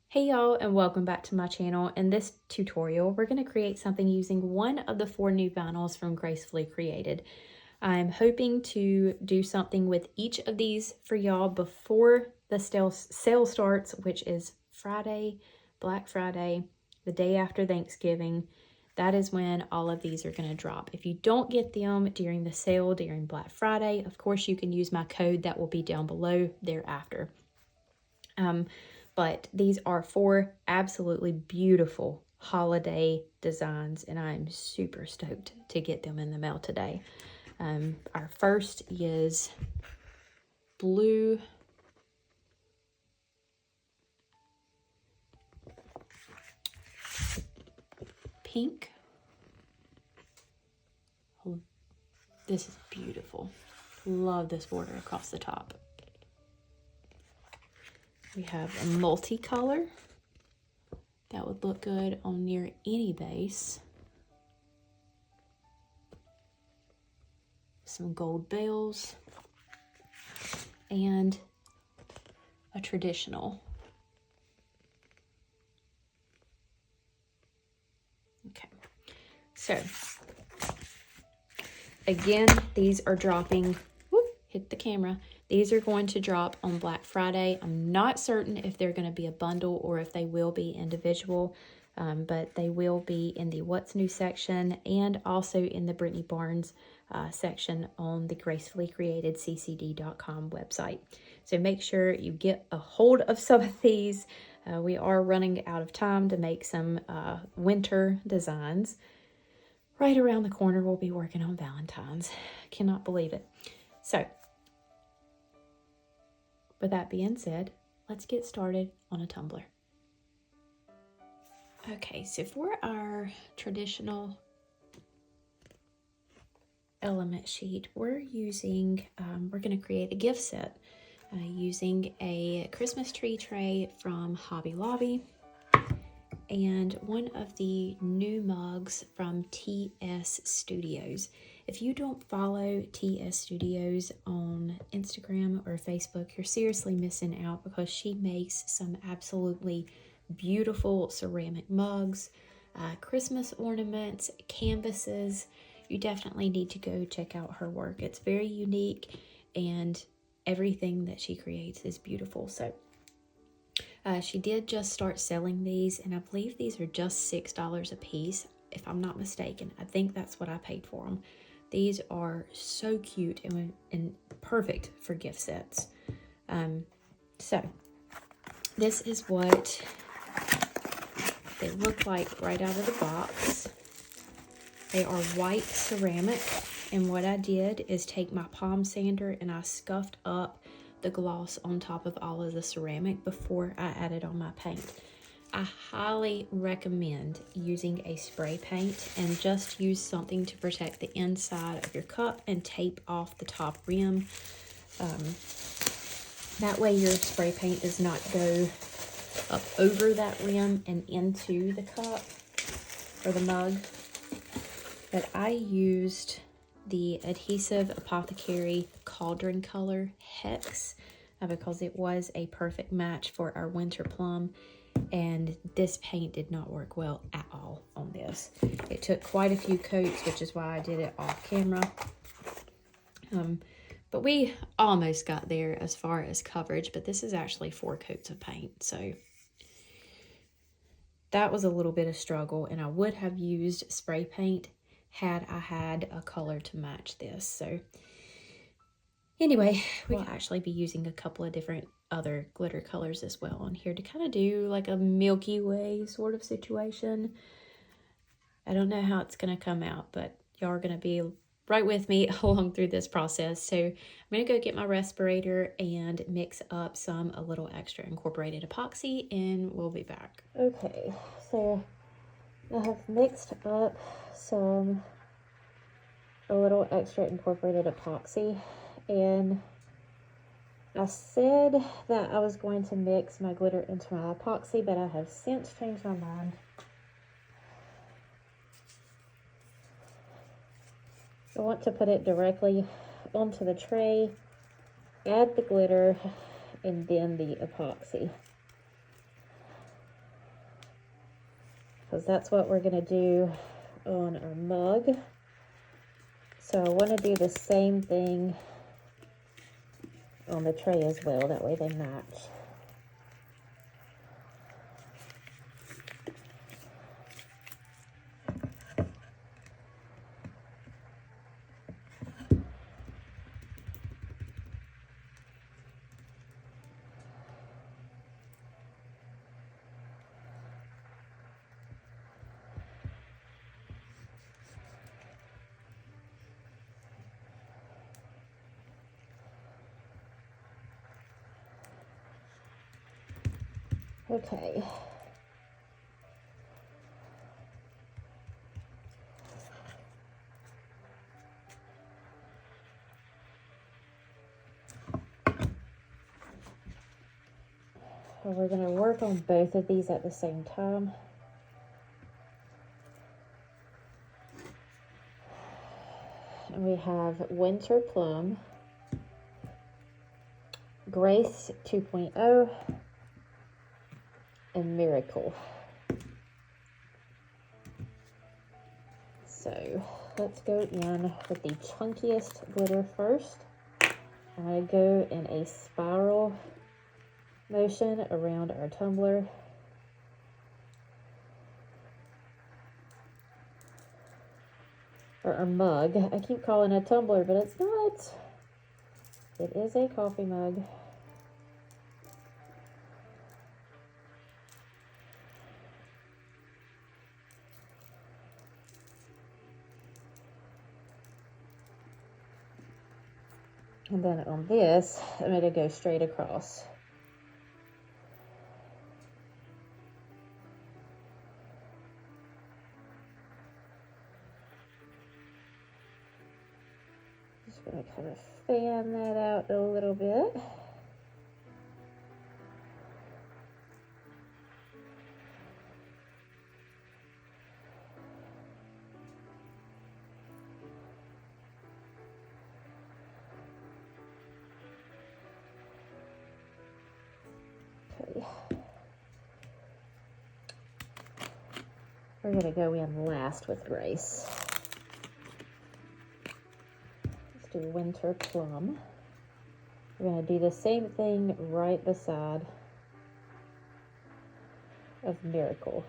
Hey y'all, and welcome back to my channel. In this tutorial, we're going to create something using one of the 4 new vinyls from Gracefully Created. I'm hoping to do something with each of these for y'all before the sale starts, which is Friday, Black Friday, the day after Thanksgiving. That is when all of these are going to drop. If you don't get them during the sale, during Black Friday, of course you can use my code that will be down below thereafter. But these are 4 absolutely beautiful holiday designs, and I'm super stoked to get them in the mail today. Our first is blue, pink. Oh, this is beautiful. Love this border across the top. We have a multicolor that would look good on near any base. Some gold bells and a traditional. Okay, so again, these are dropping, whoop, hit the camera. These are going to drop on Black Friday. I'm not certain if they're going to be a bundle or if they will be individual, but they will be in the What's New section and also in the Brittany Barnes section on the Gracefully Created ccd.com website. So make sure you get a hold of some of these. We are running out of time to make some winter designs. Right around the corner, we'll be working on Valentine's. Cannot believe it. So, with that being said, let's get started on a tumbler. Okay, so for our traditional element sheet, we're using, we're going to create a gift set using a Christmas tree tray from Hobby Lobby and one of the new mugs from TS Studios. If you don't follow TS Studios on Instagram or Facebook, you're seriously missing out because she makes some absolutely beautiful ceramic mugs, Christmas ornaments, canvases. You definitely need to go check out her work. It's very unique and everything that she creates is beautiful. So she did just start selling these, and I believe these are just $6 a piece, if I'm not mistaken. I think that's what I paid for them. These are so cute and perfect for gift sets. So this is what they look like right out of the box. They are white ceramic, and what I did is take my palm sander and I scuffed up the gloss on top of all of the ceramic before I added on my paint. I highly recommend using a spray paint and just use something to protect the inside of your cup and tape off the top rim. That way your spray paint does not go up over that rim and into the cup or the mug. But I used the Adhesive Apothecary Cauldron Color Hex because it was a perfect match for our winter plum, and this paint did not work well at all on this. It took quite a few coats, which is why I did it off camera. But we almost got there as far as coverage, but this is actually 4 coats of paint, so that was a little bit of struggle, and I would have used spray paint had I had a color to match this. So anyway, we'll actually be using a couple of different other glitter colors as well on here to kind of do like a Milky Way sort of situation. I don't know how it's going to come out, but y'all are going to be right with me along through this process. So I'm going to go get my respirator and mix up a little extra incorporated epoxy, and we'll be back. Okay, so I have mixed up a little extra incorporated epoxy, and I said that I was going to mix my glitter into my epoxy, but I have since changed my mind. I want to put it directly onto the tray, add the glitter, and then the epoxy. because that's what we're going to do on our mug. So I want to do the same thing on the tray as well, that way they match. Okay. So we're going to work on both of these at the same time. And we have Winter Plum, Grace 2.0, and Miracle. So let's go in with the chunkiest glitter first. I'm going to go in a spiral motion around our tumbler. Or our mug. I keep calling it a tumbler, but it's not. It is a coffee mug. And then on this, I'm going to go straight across. Just going to kind of fan that out a little bit. We're going to go in last with Grace. Let's do Winter Plum. We're going to do the same thing right beside of Miracle.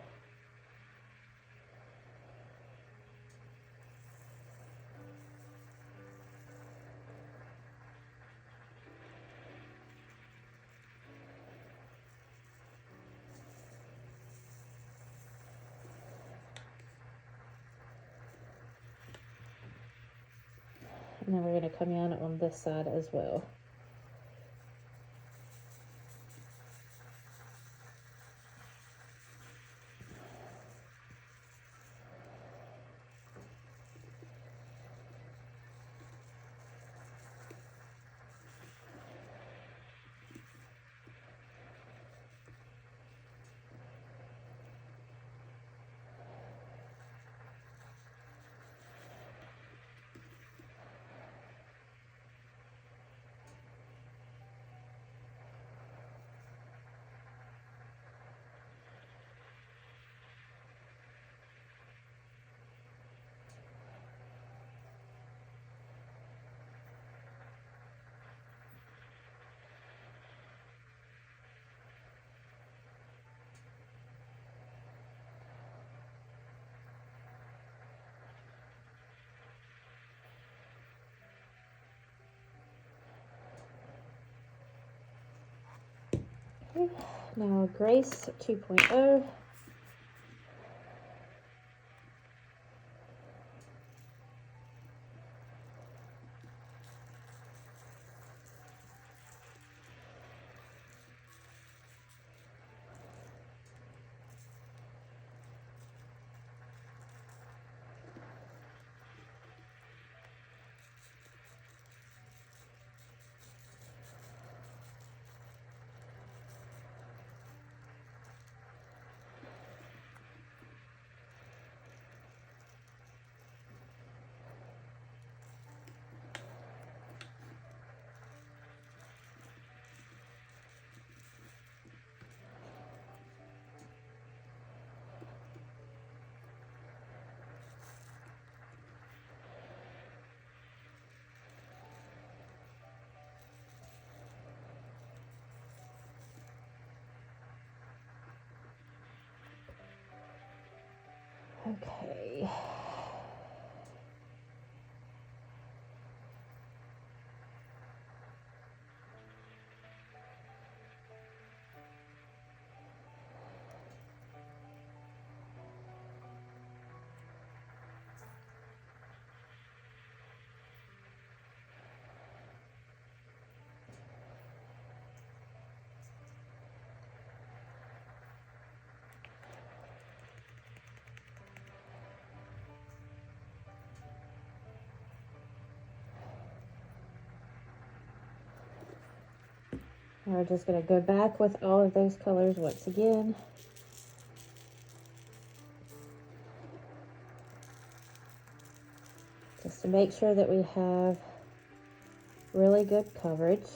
And then we're going to come in on this side as well. Now Grace 2.0. Okay. We're just going to go back with all of those colors once again. Just to make sure that we have really good coverage.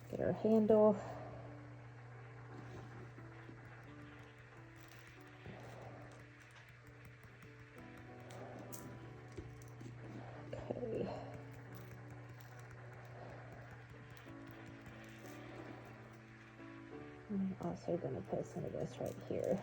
Get our handle. Okay. I'm also going to put some of this right here.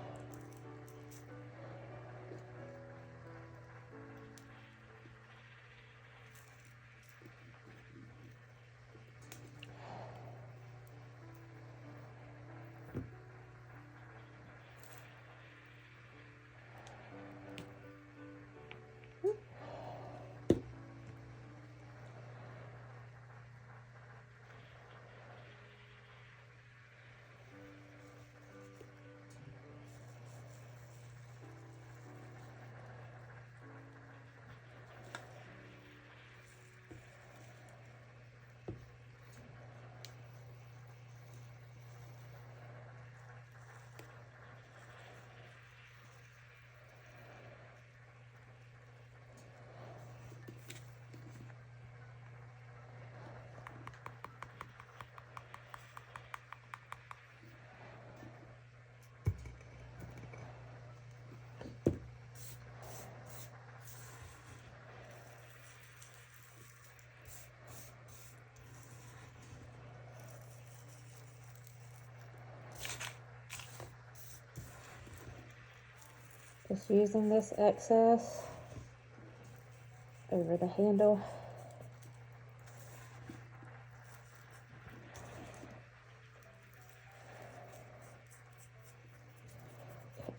Just using this excess over the handle.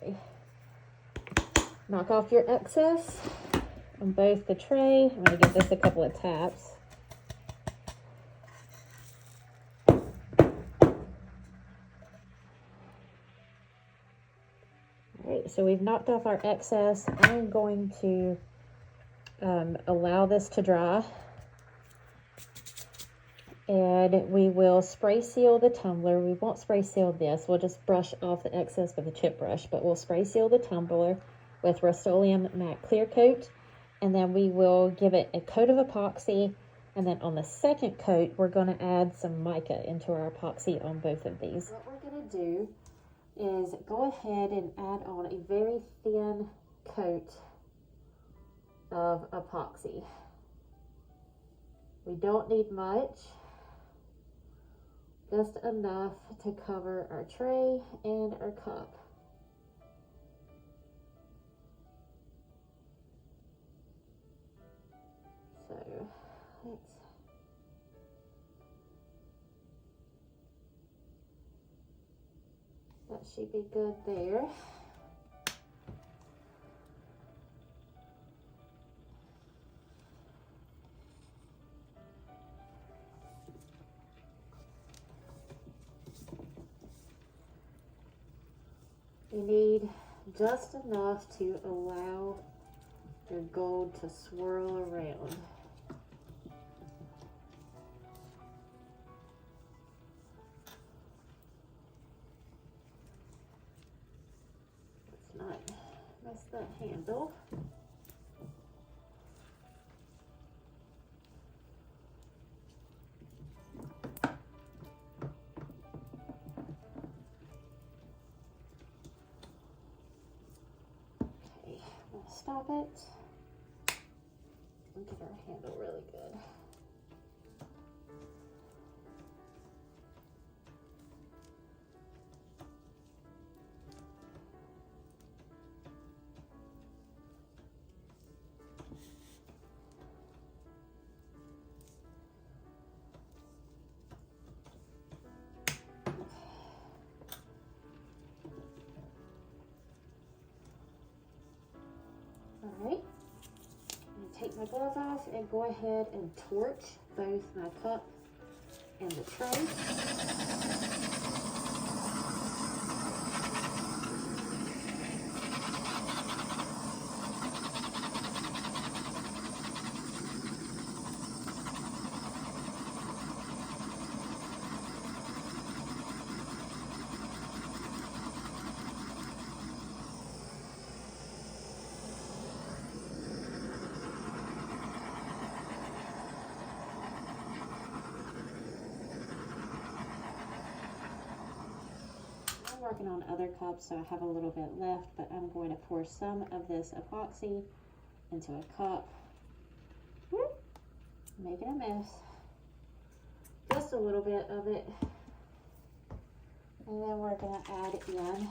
Okay. Knock off your excess on both the tray. I'm going to give this a couple of taps. Alright, so we've knocked off our excess. I'm going to allow this to dry. And we will spray seal the tumbler. We won't spray seal this. We'll just brush off the excess with a chip brush. But we'll spray seal the tumbler with Rust-Oleum Matte Clear Coat. And then we will give it a coat of epoxy. And then on the second coat, we're going to add some mica into our epoxy on both of these. What we're going to do is go ahead and add on a very thin coat of epoxy. We don't need much, just enough to cover our tray and our cup. So that should be good there. You need just enough to allow your gold to swirl around. Let's not mess that handle. Stop it and get our handle really good. take my gloves off and go ahead and torch both my cup and the tray. Working on other cups, so I have a little bit left, but I'm going to pour some of this epoxy into a cup. Making a mess. Just a little bit of it. And then we're going to add in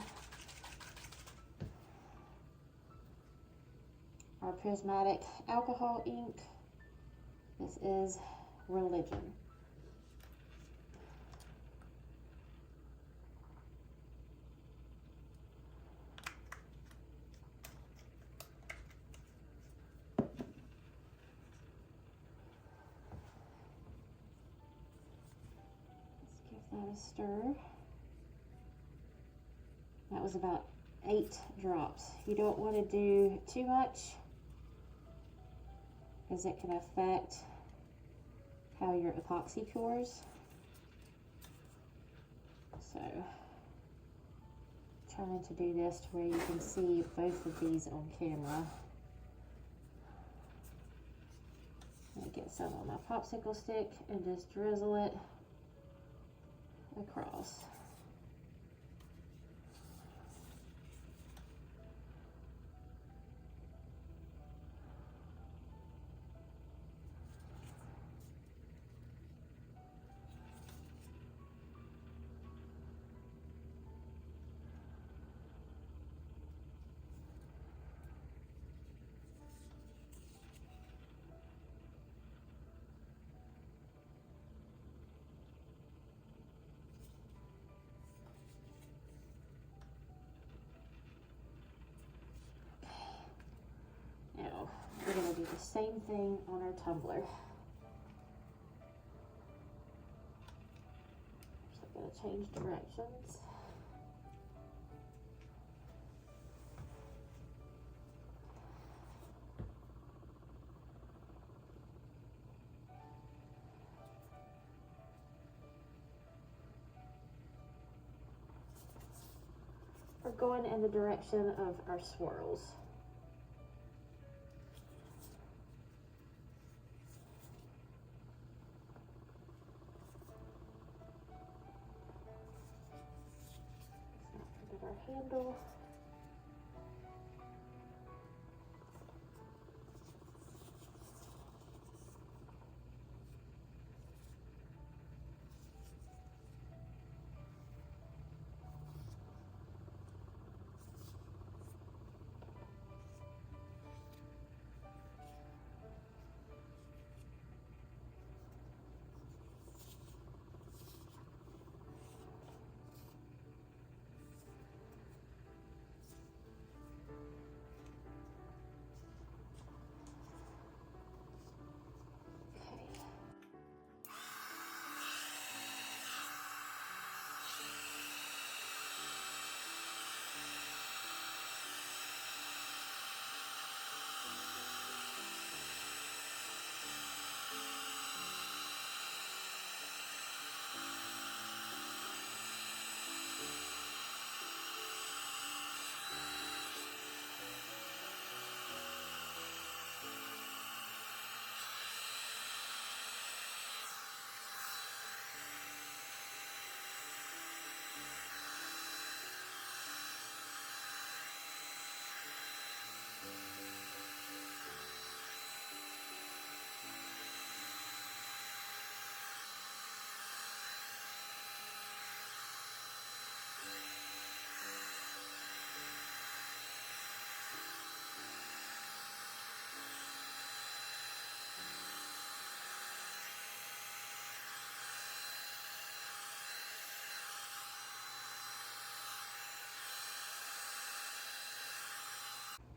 our prismatic alcohol ink. This is Religion. That a stir. That was about 8 drops. You don't want to do too much because it can affect how your epoxy cures. So trying to do this to where you can see both of these on camera. I'm gonna get some on my popsicle stick and just drizzle it across. Now, we're going to do the same thing on our tumbler. So I'm going to change directions. We're going in the direction of our swirls. Handle.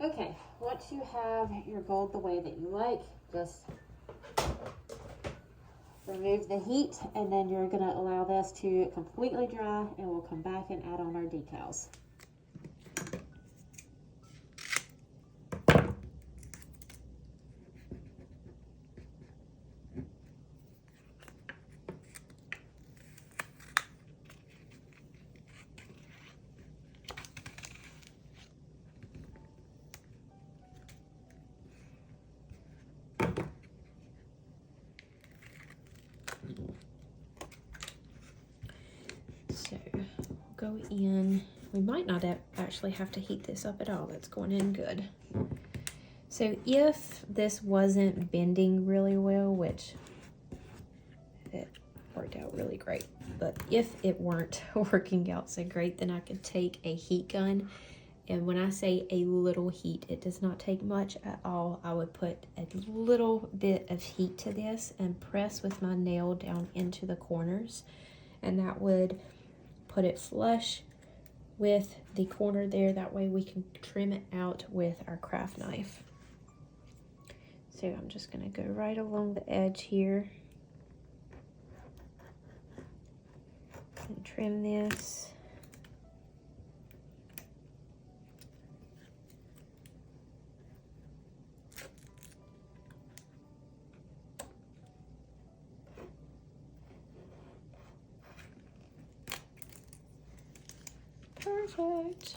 Okay, once you have your gold the way that you like, just remove the heat, and then you're going to allow this to completely dry, and we'll come back and add on our decals. So we'll go in. We might not actually have to heat this up at all. That's going in good. So if this wasn't bending really well, which it worked out really great, but if it weren't working out so great, then I could take a heat gun. And when I say a little heat, it does not take much at all. I would put a little bit of heat to this and press with my nail down into the corners, and that would put it flush with the corner there. That way we can trim it out with our craft knife. So I'm just going to go right along the edge here and trim this. Perfect.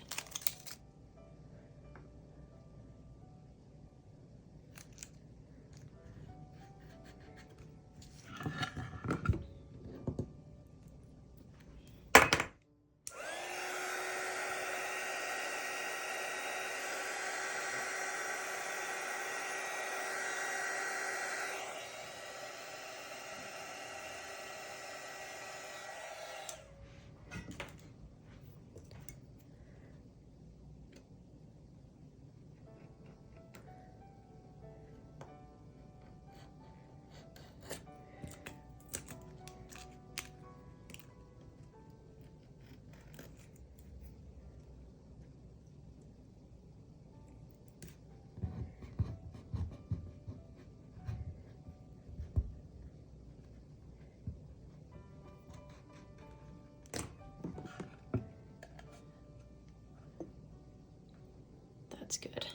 That's good.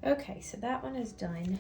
Okay, so that one is done.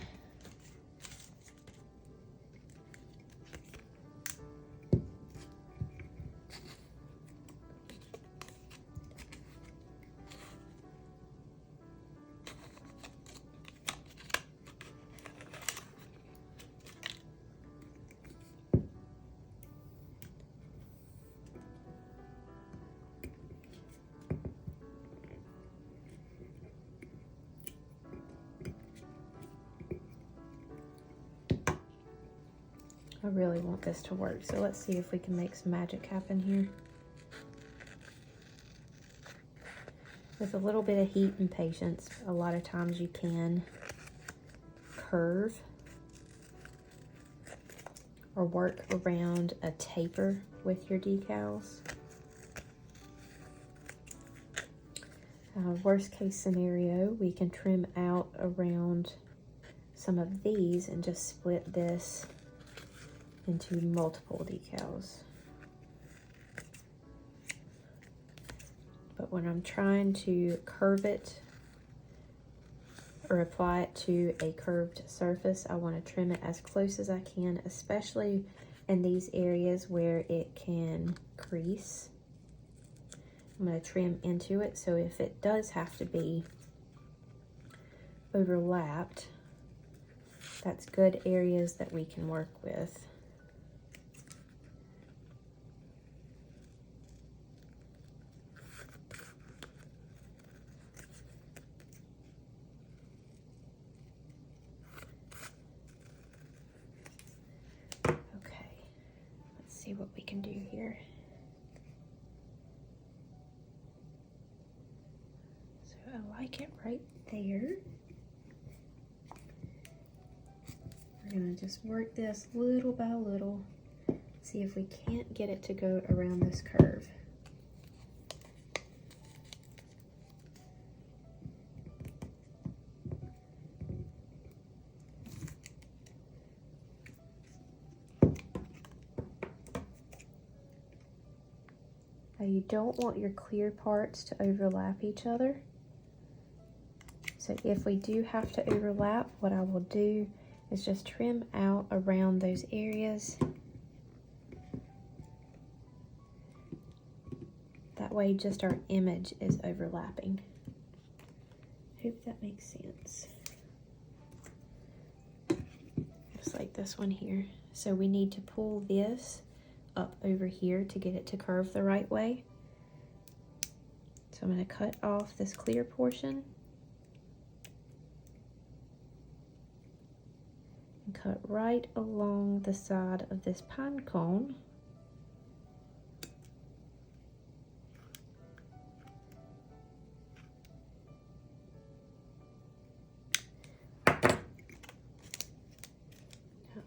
I really want this to work, so let's see if we can make some magic happen here. With a little bit of heat and patience, a lot of times you can curve or work around a taper with your decals. Worst case scenario, we can trim out around some of these and just split this into multiple decals. But when I'm trying to curve it or apply it to a curved surface, I want to trim it as close as I can, especially in these areas where it can crease. I'm going to trim into it, so if it does have to be overlapped, that's good areas that we can work with. See what we can do here. So I like it right there. We're gonna just work this little by little, see if we can't get it to go around this curve. You don't want your clear parts to overlap each other. So if we do have to overlap, what I will do is just trim out around those areas. That way just our image is overlapping. Hope that makes sense. Just like this one here. So we need to pull this up over here to get it to curve the right way. So I'm going to cut off this clear portion and cut right along the side of this pine cone.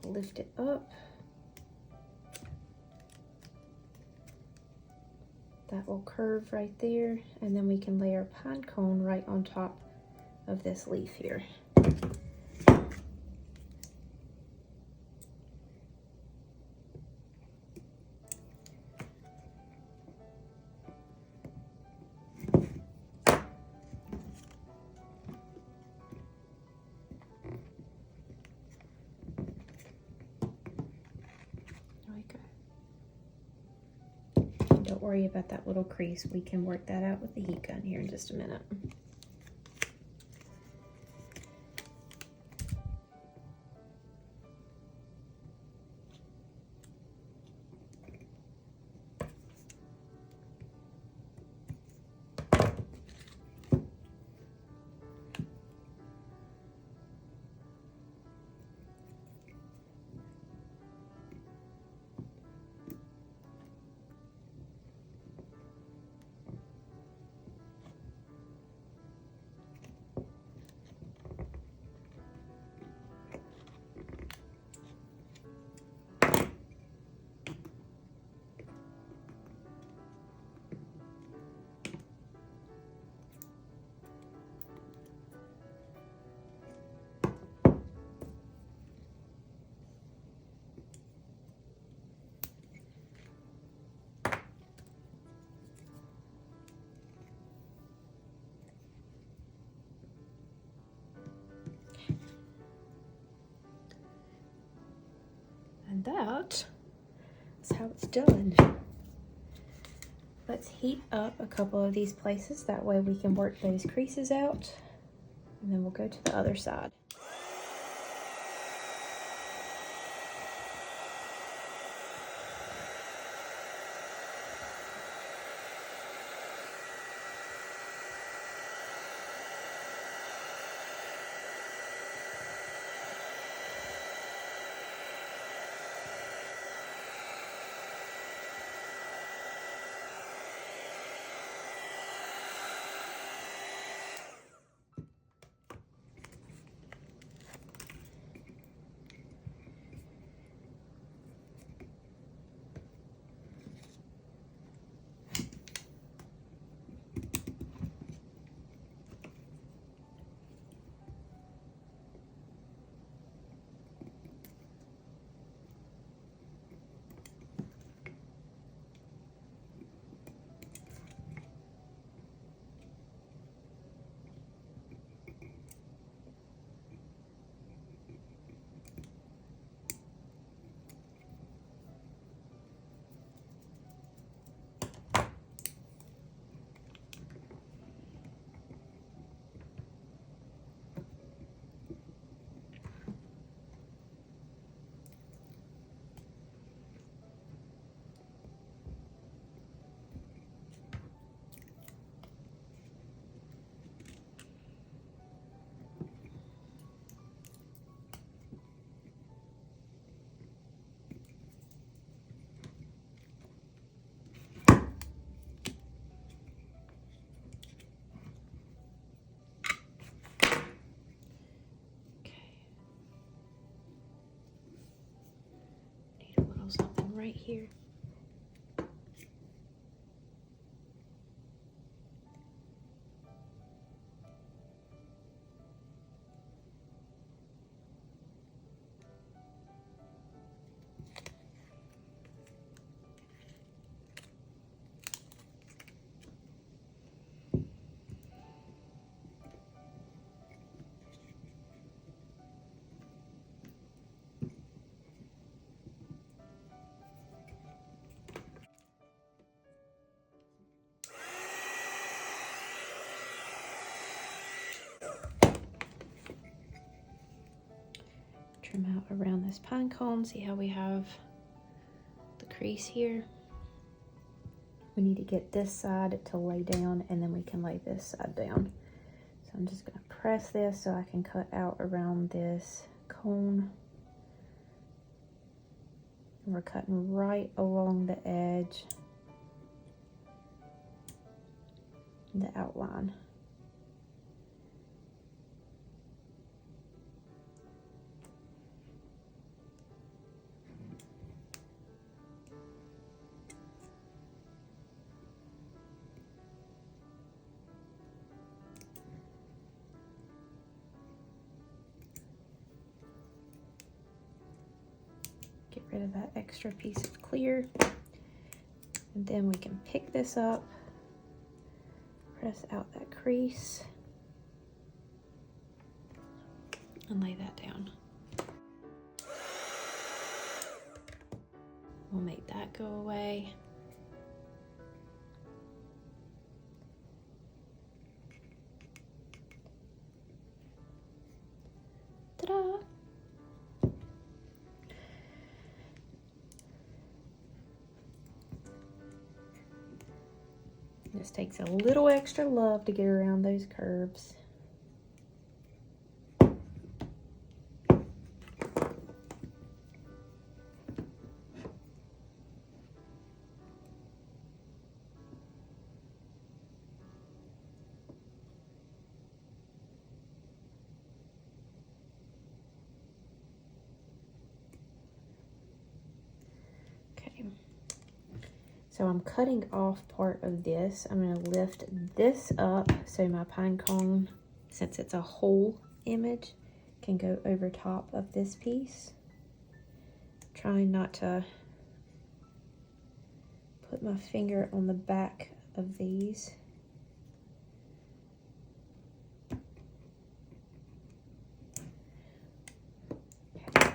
Lift it up. That will curve right there, and then we can lay our pine cone right on top of this leaf here. Don't worry about that little crease. We can work that out with the heat gun here in just a minute. And that is how it's done. Let's heat up a couple of these places. That way we can work those creases out. And then we'll go to the other side. Something right here. trim out around this pine cone. See how we have the crease here? We need to get this side to lay down, and then we can lay this side down. So I'm just gonna press this so I can cut out around this cone. And we're cutting right along the edge, the outline. Get rid of that extra piece of clear. And then we can pick this up, press out that crease, and lay that down. We'll make that go away. Ta-da! Just takes a little extra love to get around those curves. So I'm cutting off part of this. I'm going to lift this up so my pine cone, since it's a whole image, can go over top of this piece. Trying not to put my finger on the back of these. Okay.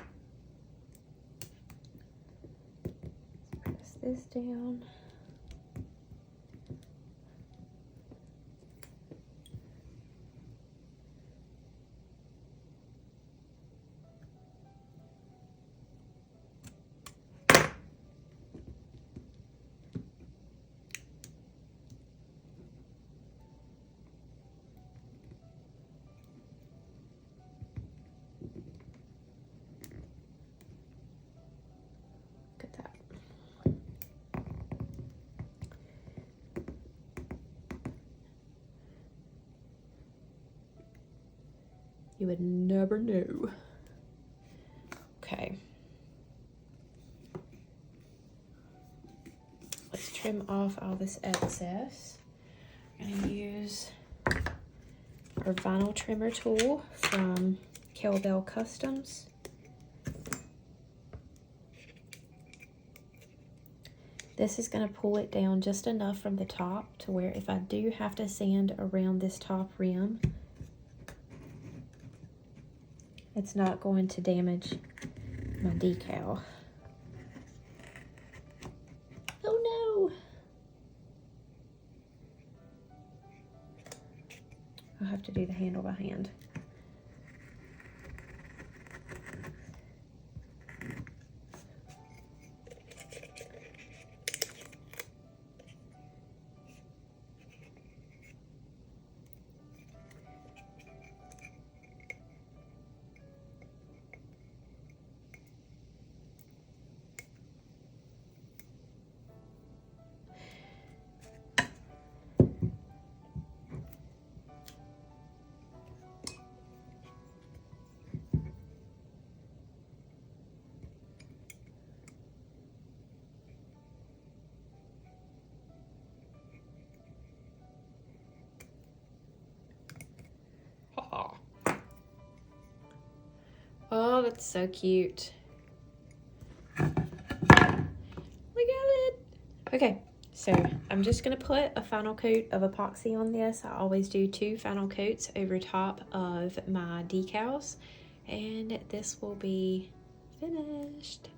Press this down. You would never know. Okay. Let's trim off all this excess. I'm going to use our vinyl trimmer tool from KELLBELL Customs. This is going to pull it down just enough from the top to where if I do have to sand around this top rim, it's not going to damage my decal. Oh no! I'll have to do the handle by hand. Oh, that's so cute. Look at it. Okay, so I'm just gonna put a final coat of epoxy on this. I always do 2 final coats over top of my decals, and this will be finished.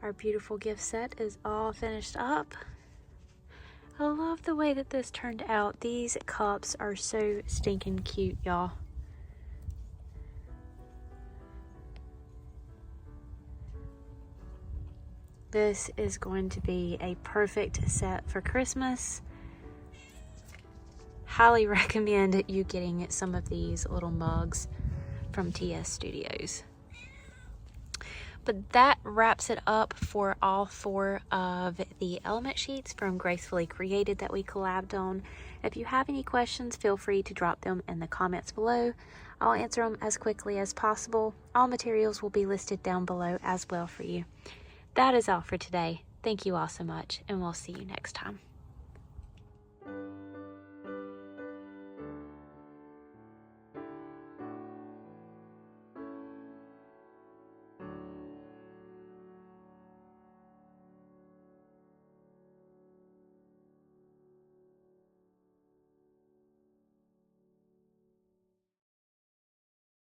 Our beautiful gift set is all finished up. I love the way that this turned out. These cups are so stinking cute, y'all. This is going to be a perfect set for Christmas. Highly recommend you getting some of these little mugs from TS Studios. But that wraps it up for all 4 of the element sheets from Gracefully Created that we collabed on. If you have any questions, feel free to drop them in the comments below. I'll answer them as quickly as possible. All materials will be listed down below as well for you. That is all for today. Thank you all so much, and we'll see you next time.